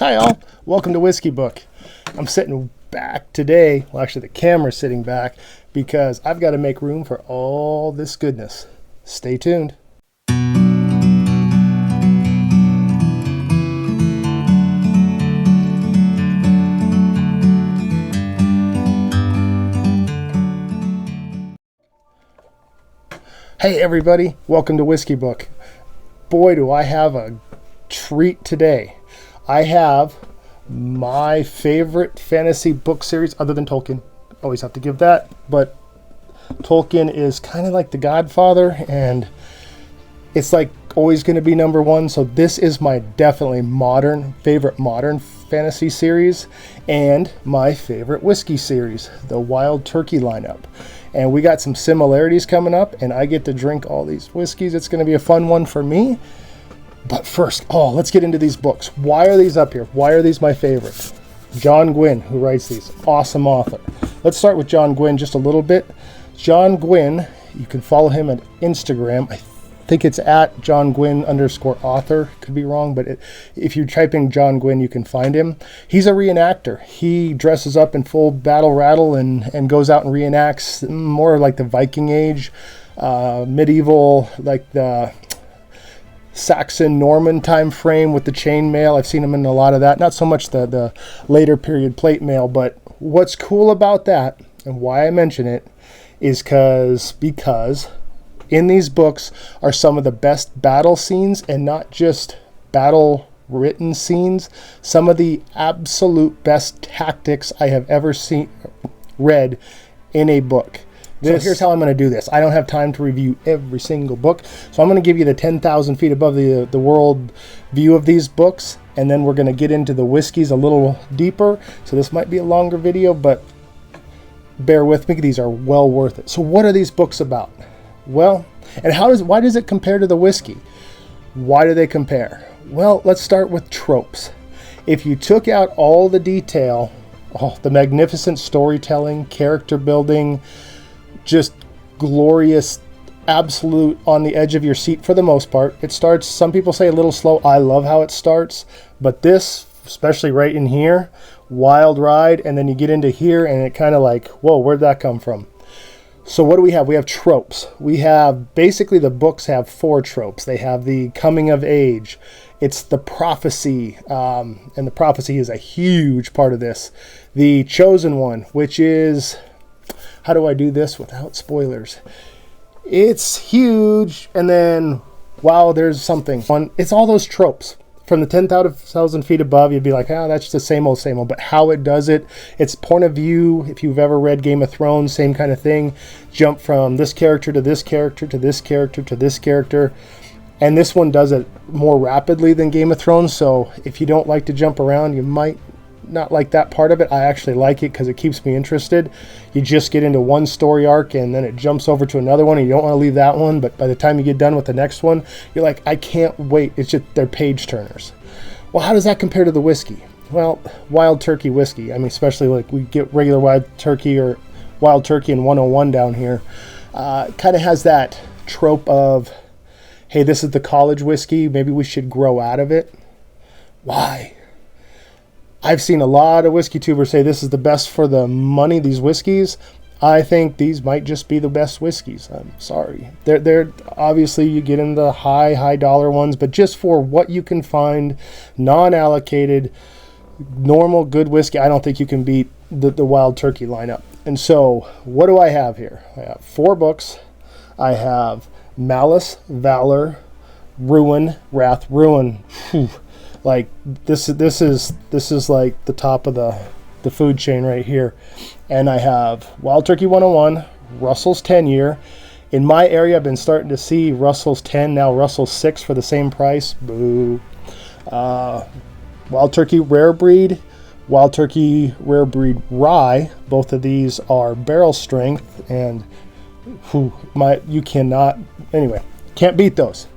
Hi all, welcome to Whiskey Book. I'm sitting back today, well actually the camera's sitting back because I've got to make room for all this goodness. Stay tuned. Hey everybody, welcome to Whiskey Book. Boy, do I have a treat today. I have my favorite fantasy book series other than Tolkien. Always have to give that, but Tolkien is kind of like the Godfather, and it's like always going to be number one. So this is my definitely favorite modern fantasy series and my favorite whiskey series, the Wild Turkey lineup. And we got some similarities coming up, and I get to drink all these whiskeys. It's going to be a fun one for me. But first, let's get into these books. Why are these up here? Why are these my favorite? John Gwynne, who writes these, awesome author. Let's start with John Gwynne just a little bit. John Gwynne, you can follow him at Instagram. I think it's at John Gwynne _author. Could be wrong, but if you type in John Gwynne, you can find him. He's a reenactor. He dresses up in full battle rattle and goes out and reenacts more like the Viking Age, medieval, like the Saxon Norman time frame with the chainmail. I've seen him in a lot of that. Not so much the later period plate mail, but what's cool about that and why I mention it is because in these books are some of the best battle scenes, and not just battle written scenes, some of the absolute best tactics I have ever read in a book. So here's how I'm going to do this. I don't have time to review every single book, so I'm going to give you the 10,000 feet above the world view of these books, and then we're going to get into the whiskeys a little deeper. So this might be a longer video, but bear with me. These are well worth it. So what are these books about? Well, and why does it compare to the whiskey? Why do they compare? Well, let's start with tropes. If you took out all the detail, the magnificent storytelling, character building, just glorious, absolute on the edge of your seat for the most part. It starts, some people say a little slow. I love how it starts, but this, especially right in here, wild ride, and then you get into here and it kind of like, whoa, where'd that come from? So what do we have? We have tropes. We have, basically the books have 4 tropes. They have the coming of age. It's the prophecy, and the prophecy is a huge part of this. The chosen one, which is, how do I do this without spoilers? It's huge, and then, wow, there's something. It's all those tropes. From the 10,000 feet above, you'd be like, that's the same old. But how it does it, it's point of view. If you've ever read Game of Thrones, same kind of thing. Jump from this character to this character to this character to this character. And this one does it more rapidly than Game of Thrones, so if you don't like to jump around, you might not like that part of it. I actually like it because it keeps me interested. You just get into one story arc and then it jumps over to another one, and you don't want to leave that one, but by the time you get done with the next one, you're like, I can't wait. It's just, they're page turners. Well, how does that compare to the whiskey? Well, Wild Turkey whiskey, I mean, especially like we get regular Wild Turkey or Wild Turkey and 101 down here, kind of has that trope of, hey, this is the college whiskey, maybe we should grow out of it. Why? I've seen a lot of whiskey tubers say this is the best for the money, these whiskeys. I think these might just be the best whiskeys. I'm sorry. They're obviously, you get in the high dollar ones, but just for what you can find, non-allocated, normal, good whiskey, I don't think you can beat the Wild Turkey lineup. And so, what do I have here? I have 4 books. I have Malice, Valor, Ruin, Wrath, Ruin. Whew. Like this is like the top of the food chain right here. And I have Wild Turkey 101, Russell's 10 year. In my area, I've been starting to see Russell's 10, now Russell's 6 for the same price. Boo. Wild Turkey Rare Breed, Wild Turkey Rare Breed Rye. Both of these are barrel strength, and you cannot, anyway, can't beat those.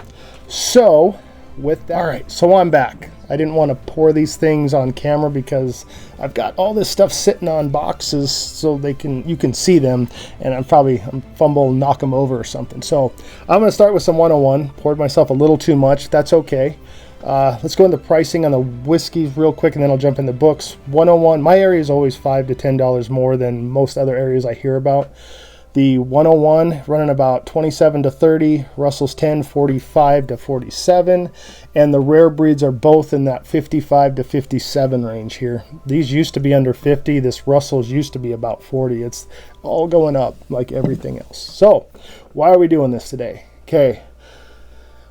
So with that, all right, so I'm back. I didn't want to pour these things on camera because I've got all this stuff sitting on boxes so you can see them, and I'm fumble and knock them over or something. So I'm going to start with some 101. Poured myself a little too much. That's okay. Let's go into pricing on the whiskeys real quick, and then I'll jump in the books. 101, my area is always $5 to $10 more than most other areas I hear about. The 101 running about 27 to 30, Russell's 10, 45 to 47, and the rare breeds are both in that 55 to 57 range here. These used to be under 50. This Russell's used to be about 40. It's all going up like everything else. So, why are we doing this today? Okay,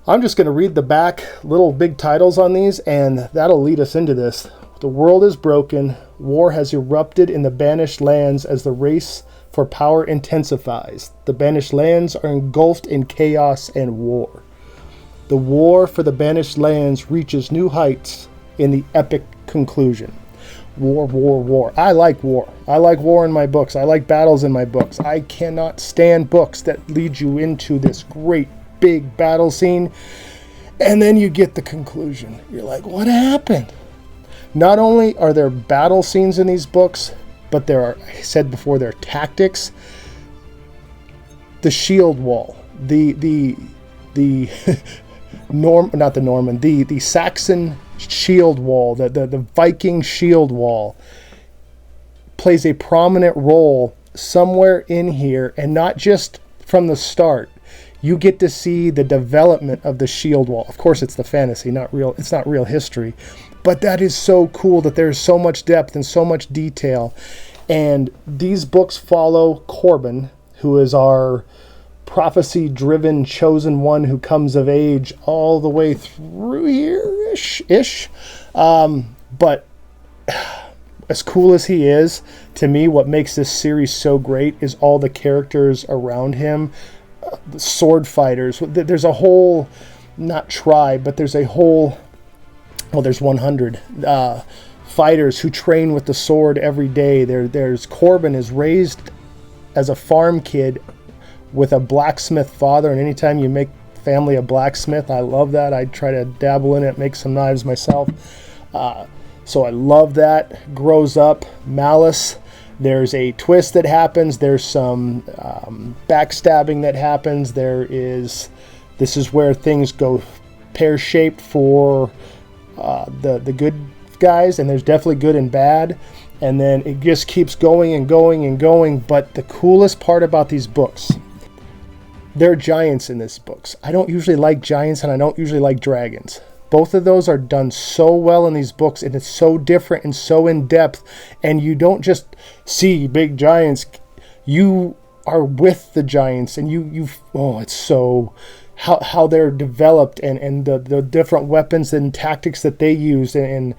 I'm just going to read the back little big titles on these, and that'll lead us into this. The world is broken. War has erupted in the banished lands as the race for power intensifies. The banished lands are engulfed in chaos and war. The war for the banished lands reaches new heights in the epic conclusion. War, war, war. I like war. I like war in my books. I like battles in my books. I cannot stand books that lead you into this great big battle scene, and then you get the conclusion. You're like, what happened? Not only are there battle scenes in these books, but there are, I said before, there are tactics. The shield wall, the Saxon shield wall, the Viking shield wall plays a prominent role somewhere in here, and not just from the start. You get to see the development of the shield wall. Of course, it's the fantasy, not real. It's not real history. But that is so cool that there's so much depth and so much detail. And these books follow Corbin, who is our prophecy-driven chosen one who comes of age all the way through here-ish. But as cool as he is, to me, what makes this series so great is all the characters around him. The sword fighters. There's a whole, not tribe, but there's a whole, well, there's 100 fighters who train with the sword every day. There's Corbin is raised as a farm kid with a blacksmith father, and anytime you make family a blacksmith, I love that. I try to dabble in it, make some knives myself. So I love that. Grows up, Malice. There's a twist that happens. There's some backstabbing that happens. This is where things go pear-shaped for the good guys, and there's definitely good and bad. And then it just keeps going and going and going. But the coolest part about these books, there are giants in these books. I don't usually like giants, and I don't usually like dragons. Both of those are done so well in these books, and it's so different and so in-depth, and you don't just see big giants. You are with the giants, and it's so how they're developed, and the different weapons and tactics that they use, and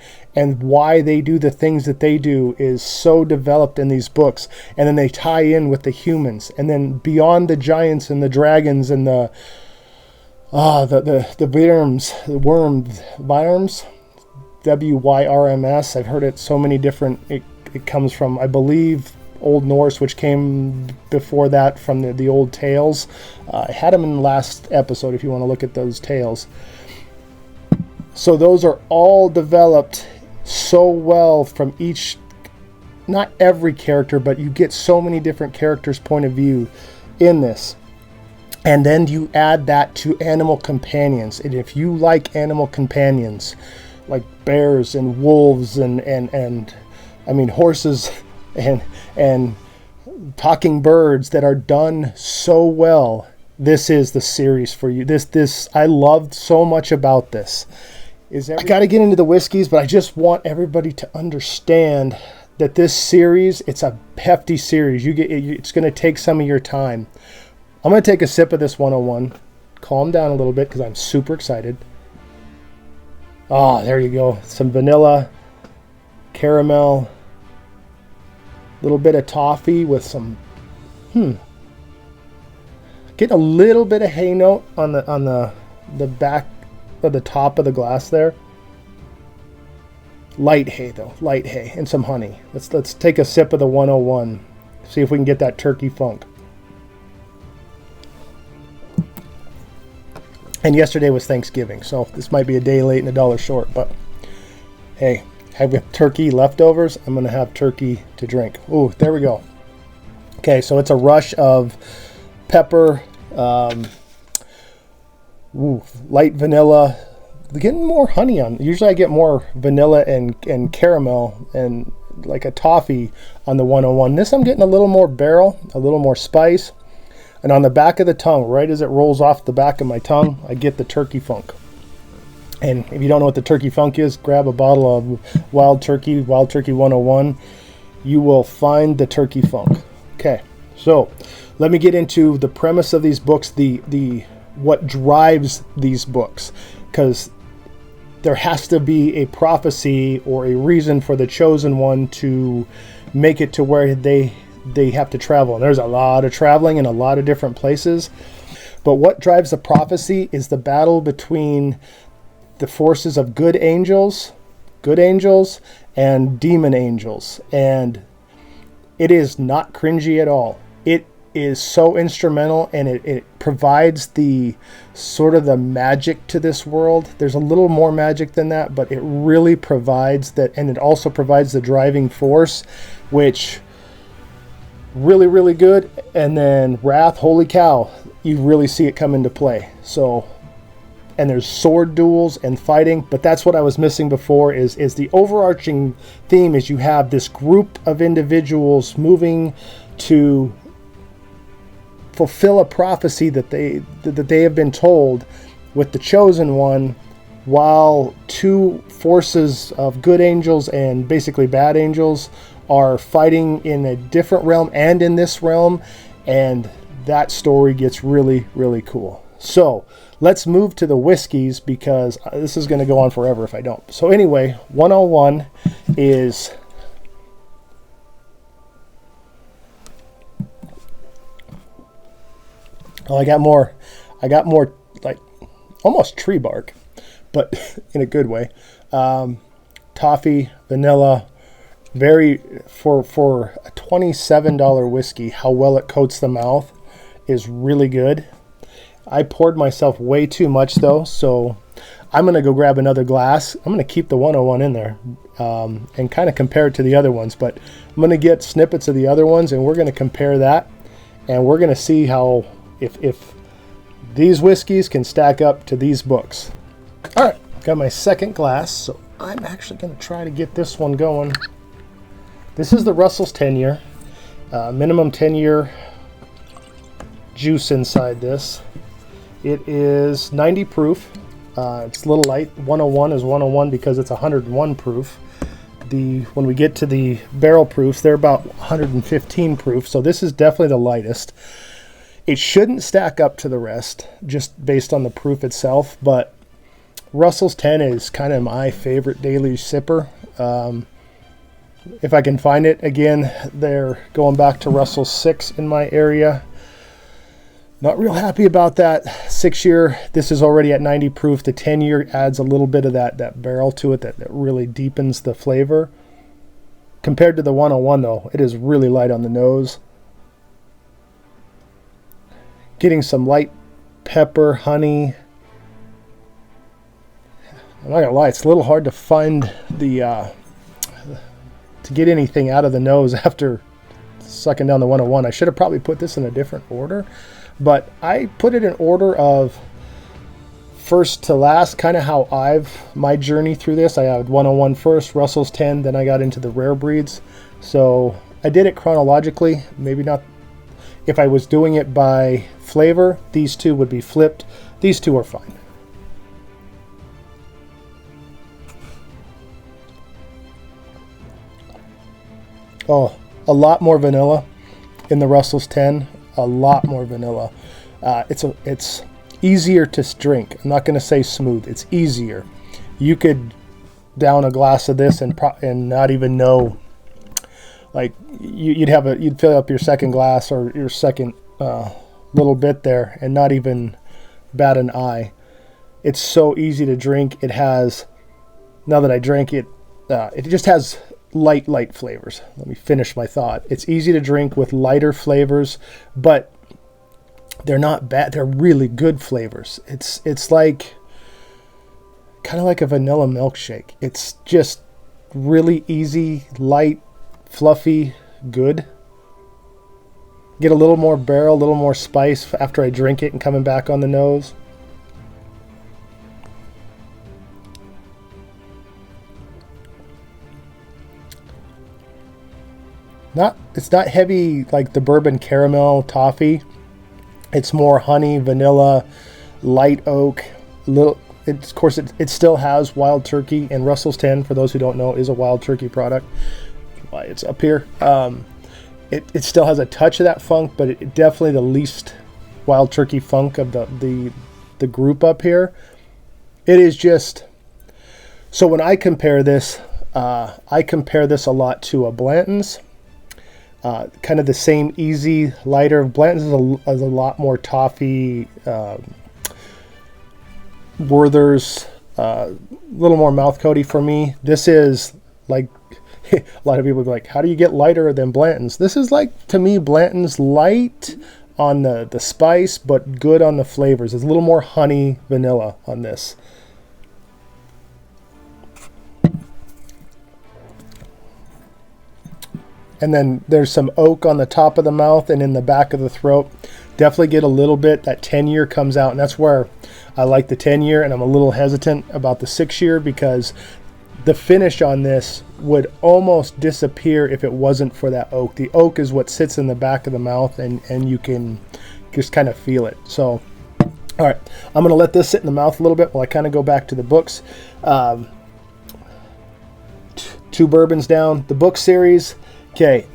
why they do the things that they do is so developed in these books. And then they tie in with the humans, and then beyond the giants and the dragons and the worms, WYRMS. I've heard it so many different. It comes from, I believe, Old Norse, which came before that from the old tales. I had them in the last episode if you want to look at those tales. So those are all developed so well from each, not every character, but you get so many different characters' point of view in this. And then you add that to animal companions. And if you like animal companions, like bears and wolves and I mean horses and talking birds that are done so well, this is the series for you. This I loved so much about this. I got to get into the whiskeys, but I just want everybody to understand that this series, it's a hefty series. It's going to take some of your time. I'm going to take a sip of this 101. Calm down a little bit because I'm super excited. There you go. Some vanilla, caramel, a little bit of toffee with some, Getting a little bit of hay note on the back of the top of the glass there. Light hay though, light hay, and some honey. Let's take a sip of the 101. See if we can get that turkey funk. And yesterday was Thanksgiving, so this might be a day late and a dollar short, but hey, having turkey leftovers, I'm gonna have turkey to drink. Ooh, there we go. Okay, so it's a rush of pepper, light vanilla, getting more honey on. Usually I get more vanilla and caramel and like a toffee on the 101. This I'm getting a little more barrel, a little more spice. And on the back of the tongue, right as it rolls off the back of my tongue, I get the turkey funk. And if you don't know what the turkey funk is, grab a bottle of Wild Turkey 101. You will find the turkey funk. Okay, so let me get into the premise of these books, the what drives these books, because there has to be a prophecy or a reason for the chosen one to make it to where they have to travel. And there's a lot of traveling in a lot of different places. But what drives the prophecy is the battle between the forces of good angels and demon angels. And it is not cringy at all. It is so instrumental, and it provides the sort of the magic to this world. There's a little more magic than that, but it really provides that, and it also provides the driving force, which really, really good. And then Wrath, holy cow, you really see it come into play. So, and there's sword duels and fighting, but that's what I was missing before is the overarching theme is you have this group of individuals moving to fulfill a prophecy that they have been told with the chosen one, while two forces of good angels and basically bad angels are fighting in a different realm and in this realm, and that story gets really, really cool. So let's move to the whiskeys, because this is going to go on forever if I don't. So anyway, 101 is I got more like almost tree bark, but in a good way. Toffee, vanilla, very for a $27 whiskey, how well it coats the mouth is really good. I poured myself way too much though, so I'm going to go grab another glass. I'm going to keep the 101 in there and kind of compare it to the other ones, but I'm going to get snippets of the other ones and we're going to compare that, and we're going to see how if these whiskeys can stack up to these books. All right, got my second glass, so I'm actually going to try to get this one going. This is the Russell's 10-year, minimum 10-year juice inside this. It is 90 proof. It's a little light. 101 is 101 because it's 101 proof. When we get to the barrel proofs, they're about 115 proof, so this is definitely the lightest. It shouldn't stack up to the rest just based on the proof itself, but Russell's 10 is kind of my favorite daily sipper. If I can find it, again, they're going back to Russell's 6 in my area. Not real happy about that 6-year. This is already at 90 proof. The 10-year adds a little bit of that barrel to it that really deepens the flavor. Compared to the 101, though, it is really light on the nose. Getting some light pepper, honey. I'm not gonna lie, it's a little hard to find to get anything out of the nose after sucking down the 101. I should have probably put this in a different order, but I put it in order of first to last, kind of how my journey through this. I had 101 first, Russell's 10, then I got into the rare breeds. So I did it chronologically, maybe not. If I was doing it by flavor, these two would be flipped. These two are fine. Oh, a lot more vanilla in the Russell's 10. A lot more vanilla. It's easier to drink. I'm not going to say smooth. It's easier. You could down a glass of this and not even know. Like you'd fill up your second glass or your second little bit there and not even bat an eye. It's so easy to drink. It has, now that I drank it, it just has light flavors. Let me finish my thought. It's easy to drink with lighter flavors, but they're not bad. They're really good flavors. It's like kind of like a vanilla milkshake. It's just really easy, light, fluffy, good. Get a little more barrel, a little more spice after I drink it and coming back on the nose. it's not heavy like the bourbon caramel toffee. It's more honey, vanilla, light oak, little. Of course, it still has Wild Turkey, and Russell's 10, for those who don't know, is a Wild Turkey product. Why it's up here. It still has a touch of that funk, but it definitely the least Wild Turkey funk of the group up here. It is just, so when I compare this a lot to a Blanton's. Kind of the same easy, lighter. Blanton's is a lot more toffee. Werther's a little more mouth coaty for me. This is like a lot of people be like, how do you get lighter than Blanton's? This is like, to me, Blanton's light on the spice, but good on the flavors. It's a little more honey, vanilla on this. And then there's some oak on the top of the mouth and in the back of the throat. Definitely get a little bit. That 10-year comes out, and that's where I like the 10-year, and I'm a little hesitant about the 6-year because the finish on this would almost disappear if it wasn't for that oak. The oak is what sits in the back of the mouth, and you can just kind of feel it. So, all right, I'm going to let this sit in the mouth a little bit while I kind of go back to the books. 2 bourbons down. The book series. Okay,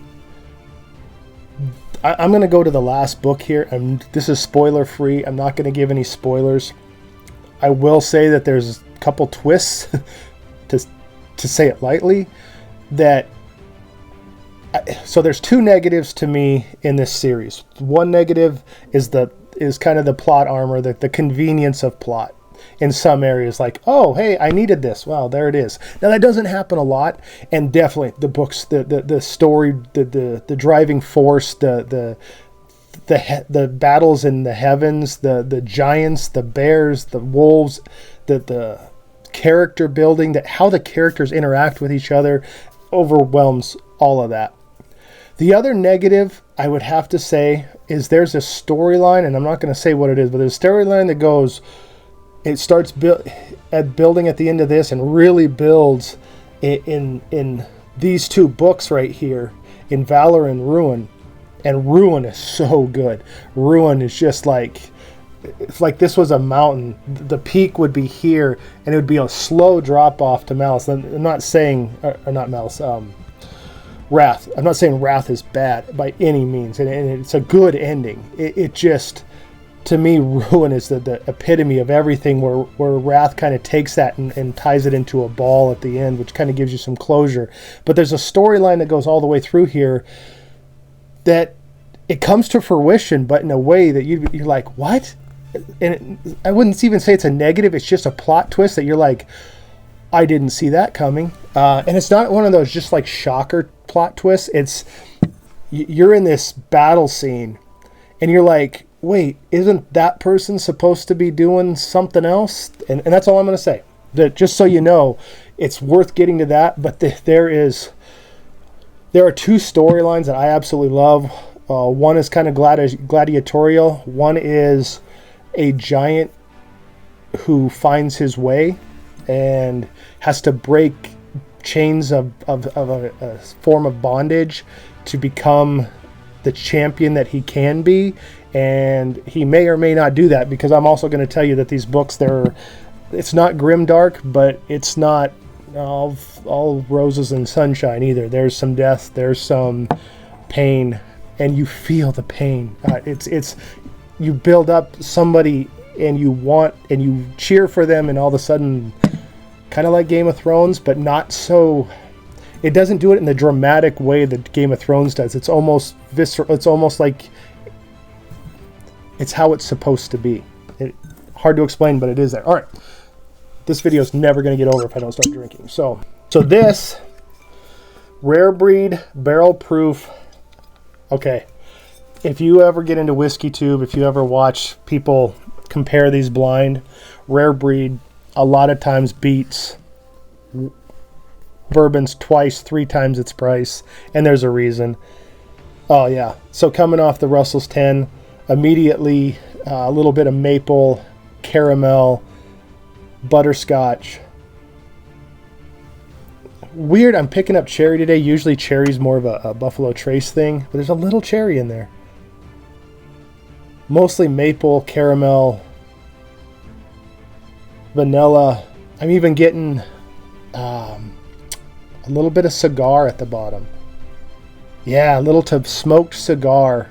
I'm going to go to the last book here, and this is spoiler free. I'm not going to give any spoilers. I will say that there's a couple twists, to say it lightly, so there's 2 negatives to me in this series. One negative is kind of the plot armor, the convenience of plot. In some areas, like, oh, hey, I needed this. Well, there it is. Now, that doesn't happen a lot, and definitely the books, the story, the driving force, the battles in the heavens, the giants, the bears, the wolves, the character building, how the characters interact with each other overwhelms all of that. The other negative, I would have to say, is there's a storyline, and I'm not going to say what it is, but there's a storyline that goes... It starts building at the end of this and really builds in these 2 books right here, in Valor and Ruin. And Ruin is so good. Ruin is just like, it's like this was a mountain. The peak would be here, and it would be a slow drop off to Malice. I'm not saying, not Malice, Wrath. I'm not saying Wrath is bad by any means, and it's a good ending. It just... To me, Ruin is the epitome of everything, where Wrath kind of takes that and ties it into a ball at the end, which kind of gives you some closure. But there's a storyline that goes all the way through here that it comes to fruition, but in a way that you're like, what? And I wouldn't even say it's a negative. It's just a plot twist that you're like, I didn't see that coming. And it's not one of those just like shocker plot twists. It's you're in this battle scene, and you're like, wait, isn't that person supposed to be doing something else? And that's all I'm going to say. That, just so you know, it's worth getting to that. But there are 2 storylines that I absolutely love. One is kind of gladiatorial. One is a giant who finds his way and has to break chains of a form of bondage to become the champion that he can be. And he may or may not do that, because I'm also going to tell you that these books, it's not grimdark, but it's not all roses and sunshine either. There's some death, there's some pain, and you feel the pain. It's you build up somebody, and you cheer for them, and all of a sudden, kind of like Game of Thrones, but not so. It doesn't do it in the dramatic way that Game of Thrones does. It's almost visceral. It's almost like it's how it's supposed to be. Hard to explain, but it is there. All right. This video is never going to get over if I don't start drinking. So this rare breed, barrel proof. Okay. If you ever get into Whiskey Tube, if you ever watch people compare these blind, rare breed a lot of times beats bourbons twice, 3 times its price. And there's a reason. Oh, yeah. So coming off the Russell's 10, immediately a little bit of maple, caramel, butterscotch, Weird, I'm picking up cherry today. Usually cherry's more of a Buffalo Trace thing, but there's a little cherry in there. Mostly maple, caramel, vanilla. I'm even getting a little bit of cigar at the bottom. Yeah, a little smoked cigar.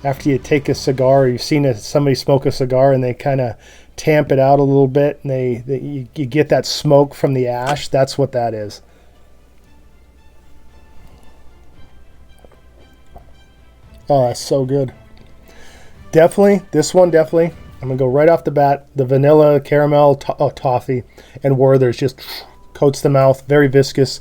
After you take a cigar, you've seen somebody smoke a cigar and they kind of tamp it out a little bit, and you get that smoke from the ash. That's what that is. Oh, that's so good. Definitely, this one definitely. I'm gonna go right off the bat. The vanilla, caramel, toffee, and Werther's just coats the mouth. Very viscous.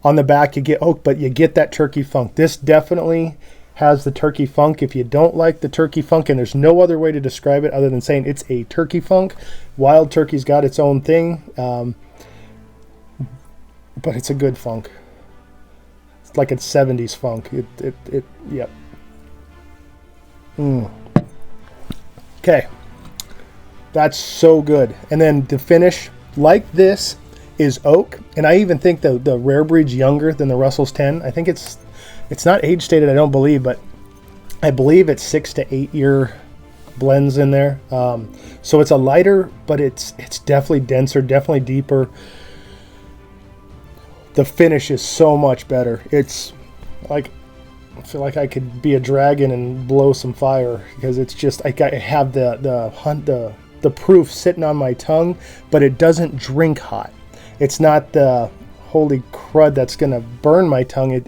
On the back, you get oak, but you get that turkey funk. This definitely has the turkey funk. If you don't like the turkey funk, and there's no other way to describe it other than saying it's a turkey funk, Wild Turkey's got its own thing, but it's a good funk. It's like a 70s funk. Yep. Okay, that's so good. And then the finish, like this, is oak, and I even think the rare breed's younger than the Russell's 10. I think it's not age stated, I don't believe, but I believe it's 6 to 8 year blends in there. So it's a lighter, but it's definitely denser, definitely deeper. The finish is so much better. It's like, I feel like I could be a dragon and blow some fire, because it's just, I have the proof sitting on my tongue, but it doesn't drink hot. It's not the holy crud that's gonna burn my tongue. It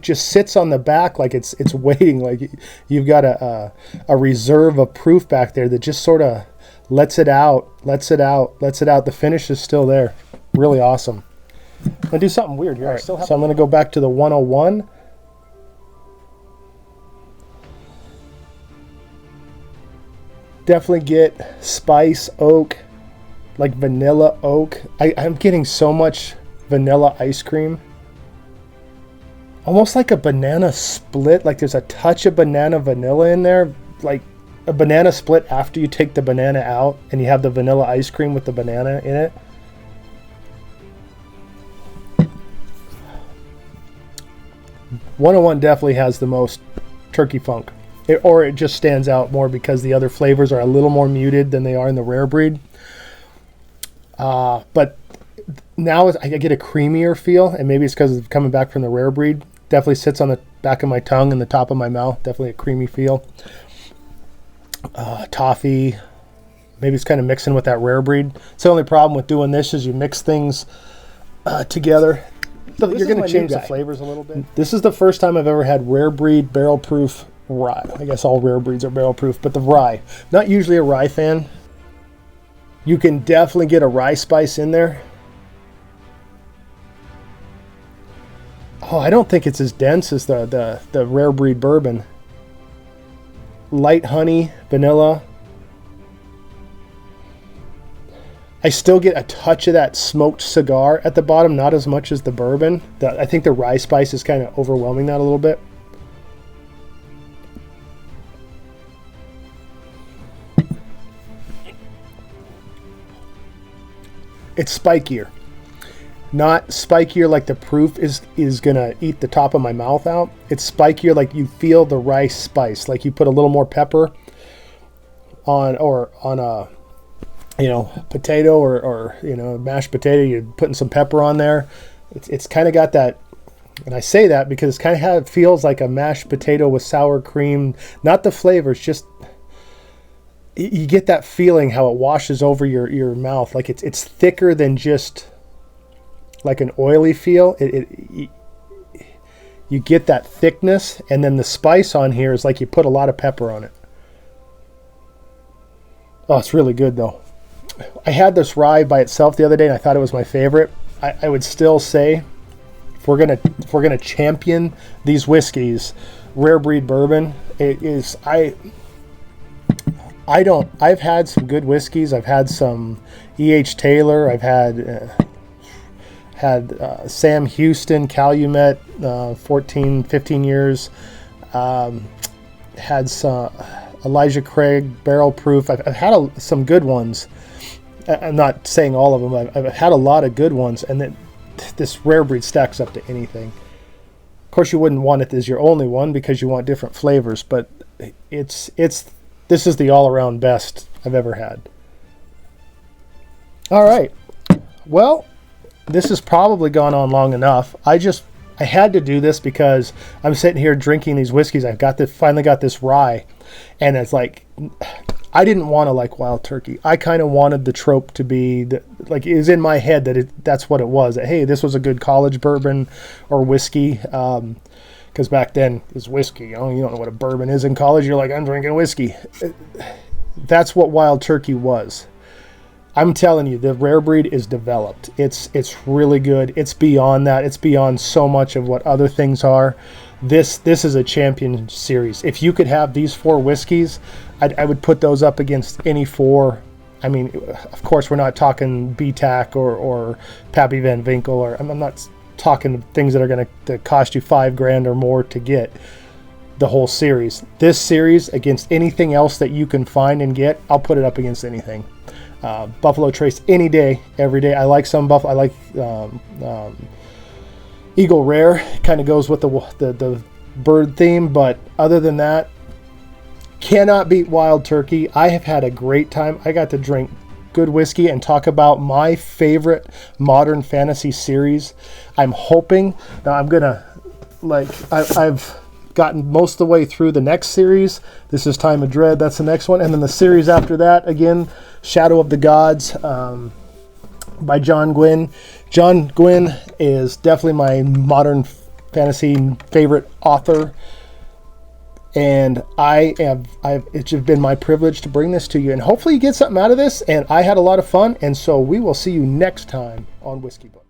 just sits on the back like it's waiting, like you've got a reserve of proof back there that just sort of lets it out. The finish is still there. Really awesome. I'm gonna do something weird here. Right, so I'm gonna go back to the 101. Definitely get spice, oak, like vanilla oak. I'm getting so much vanilla ice cream. Almost like a banana split. Like there's a touch of banana vanilla in there. Like a banana split after you take the banana out and you have the vanilla ice cream with the banana in it. "101 definitely has the most turkey funk. It just stands out more because the other flavors are a little more muted than they are in the rare breed. But now I get a creamier feel, and maybe it's because it's coming back from the rare breed. Definitely sits on the back of my tongue and the top of my mouth. Definitely a creamy feel. Toffee. Maybe it's kind of mixing with that rare breed. It's the only problem with doing this is you mix things together. So you're going to change the flavors a little bit. This is the first time I've ever had rare breed barrel proof rye. I guess all rare breeds are barrel proof, but the rye. Not usually a rye fan. You can definitely get a rye spice in there. Oh, I don't think it's as dense as the rare breed bourbon. Light honey, vanilla. I still get a touch of that smoked cigar at the bottom, not as much as the bourbon. I think the rye spice is kind of overwhelming that a little bit. It's spikier. Not spikier like the proof is gonna eat the top of my mouth out. It's spikier like you feel the rice spice, like you put a little more pepper on a potato or mashed potato. You're putting some pepper on there. It's kind of got that, and I say that because it's kind of feels like a mashed potato with sour cream. Not the flavors, just you get that feeling how it washes over your mouth. Like it's thicker than just like an oily feel. You get that thickness, and then the spice on here is like you put a lot of pepper on it. Oh, it's really good though. I had this rye by itself the other day, and I thought it was my favorite. I would still say if we're gonna champion these whiskeys, rare breed bourbon, it is. I've had some good whiskeys. I've had some E.H. Taylor. I've had Sam Houston, Calumet, 14, 15 years. Had some Elijah Craig, barrel proof. I've had some good ones. I'm not saying all of them. I've had a lot of good ones, and then this rare breed stacks up to anything. Of course, you wouldn't want it as your only one because you want different flavors, but this is the all-around best I've ever had. All right. Well, this has probably gone on long enough. I had to do this because I'm sitting here drinking these whiskeys. Finally got this rye, and it's like, I didn't want to like Wild Turkey. I kind of wanted the trope to be like, it was in my head that's what it was. That, hey, this was a good college bourbon or whiskey. Because back then it was whiskey. You don't know what a bourbon is in college. You're like, I'm drinking whiskey. That's what Wild Turkey was. I'm telling you, the rare breed is developed. It's really good. It's beyond that. It's beyond so much of what other things are. This is a champion series. If you could have these 4 whiskeys, I would put those up against any 4. I mean, of course, we're not talking BTAC or Pappy Van Winkle, or I'm not talking things that are going to cost you $5,000 or more to get the whole series. This series against anything else that you can find and get, I'll put it up against anything. Buffalo Trace any day, every day. I like some Buffalo. I like Eagle Rare. Kind of goes with the bird theme, but other than that, cannot beat Wild Turkey. I have had a great time. I got to drink good whiskey and talk about my favorite modern fantasy series. I'm hoping now I've gotten most of the way through the next series. This is Time of Dread. That's the next one. And then the series after that, again, Shadow of the Gods by John Gwynne. John Gwynne is definitely my modern fantasy favorite author. And it's just been my privilege to bring this to you. And hopefully you get something out of this. And I had a lot of fun. And so we will see you next time on Whiskey Book.